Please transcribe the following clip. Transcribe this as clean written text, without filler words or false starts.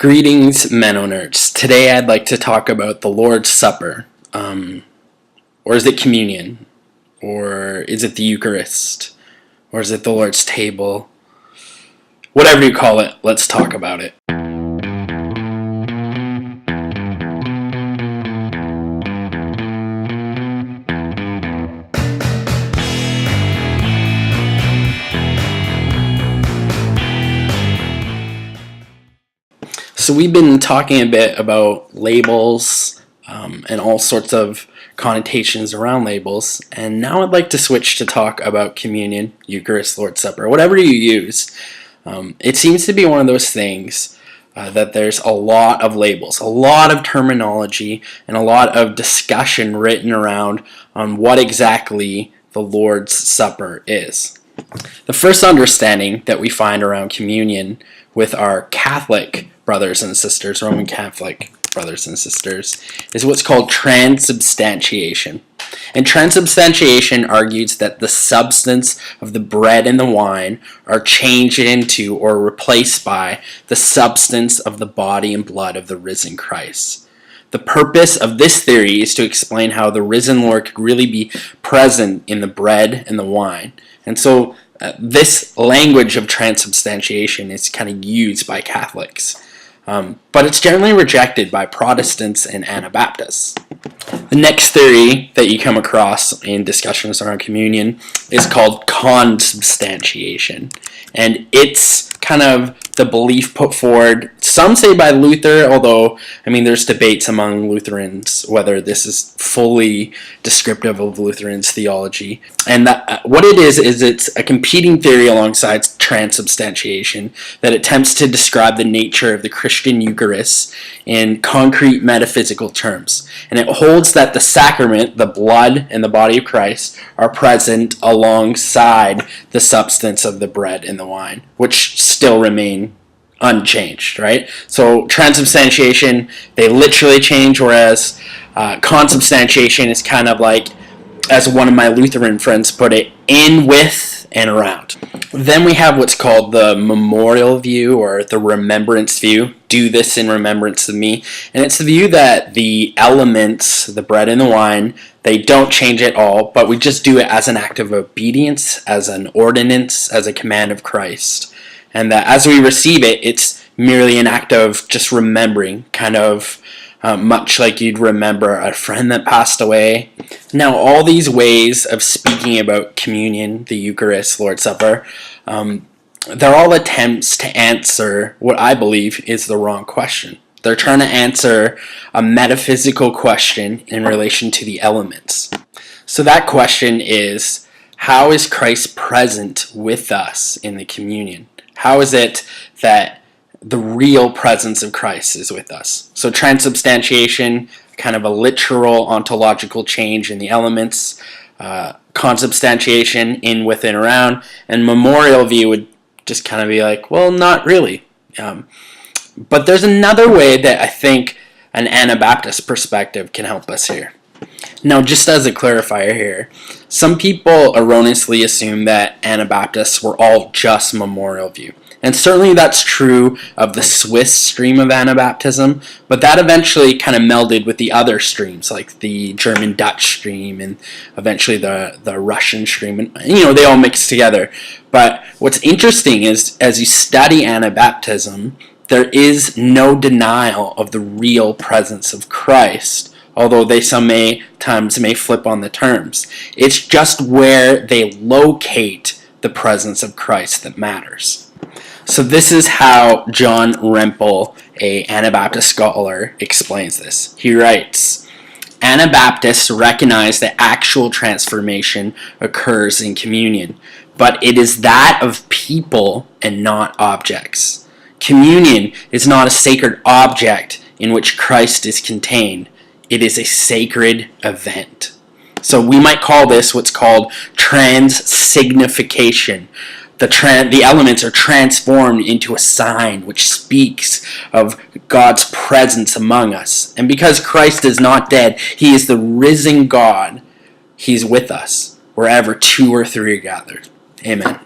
Greetings, MennoNerds. Today I'd like to talk about the Lord's Supper. Or is it communion? Or is it the Eucharist? Or is it the Lord's table? Whatever you call it, let's talk about it. So we've been talking a bit about labels and all sorts of connotations around labels, and now I'd like to switch to talk about communion, Eucharist, Lord's Supper, whatever you use. It seems to be one of those things that there's a lot of labels, a lot of terminology, and a lot of discussion written around on what exactly the Lord's Supper is. The first understanding that we find around communion with our Catholic brothers and sisters, Roman Catholic brothers and sisters, is what's called Transubstantiation. And Transubstantiation argues that the substance of the bread and the wine are changed into or replaced by the substance of the body and blood of the risen Christ. The purpose of this theory is to explain how the risen Lord could really be present in the bread and the wine. And so this language of transubstantiation is kind of used by Catholics. But it's generally rejected by Protestants and Anabaptists. The next theory that you come across in discussions around communion is called Consubstantiation. And it's kind of the belief put forward, some say by Luther, although, there's debates among Lutherans whether this is fully descriptive of Lutherans' theology. And what it is it's a competing theory alongside transubstantiation that attempts to describe the nature of the Christian Eucharist in concrete metaphysical terms. And it holds that the sacrament, the blood and the body of Christ, are present alongside the substance of the bread and the wine, which still remain unchanged, right? So transubstantiation, they literally change, whereas consubstantiation is kind of like, as one of my Lutheran friends put it, in, with, and around. Then we have what's called the memorial view, or the remembrance view. Do this in remembrance of me. And it's the view that the elements, the bread and the wine, they don't change at all, but we just do it as an act of obedience, as an ordinance, as a command of Christ. And that as we receive it, it's merely an act of just remembering, kind of much like you'd remember a friend that passed away. Now, all these ways of speaking about communion, the Eucharist, Lord's Supper, they're all attempts to answer what I believe is the wrong question. They're trying to answer a metaphysical question in relation to the elements. So that question is, how is Christ present with us in the communion? How is it that the real presence of Christ is with us? So transubstantiation, kind of a literal ontological change in the elements. Consubstantiation, in, with, and around. And memorial view would just kind of be like, well, not really. But there's another way that I think an Anabaptist perspective can help us here. Now, just as a clarifier here, some people erroneously assume that Anabaptists were all just memorial view. And certainly that's true of the Swiss stream of Anabaptism, but that eventually kind of melded with the other streams, like the German-Dutch stream and eventually the Russian stream. And, they all mix together. But what's interesting is, as you study Anabaptism, there is no denial of the real presence of Christ, although they sometimes may flip on the terms. It's just where they locate the presence of Christ that matters. So this is how John Rempel, an Anabaptist scholar, explains this. He writes, Anabaptists recognize that actual transformation occurs in communion, but it is that of people and not objects. Communion is not a sacred object in which Christ is contained. It is a sacred event. So we might call this what's called transignification. The elements are transformed into a sign which speaks of God's presence among us. And because Christ is not dead, He is the risen God. He's with us wherever two or three are gathered. Amen.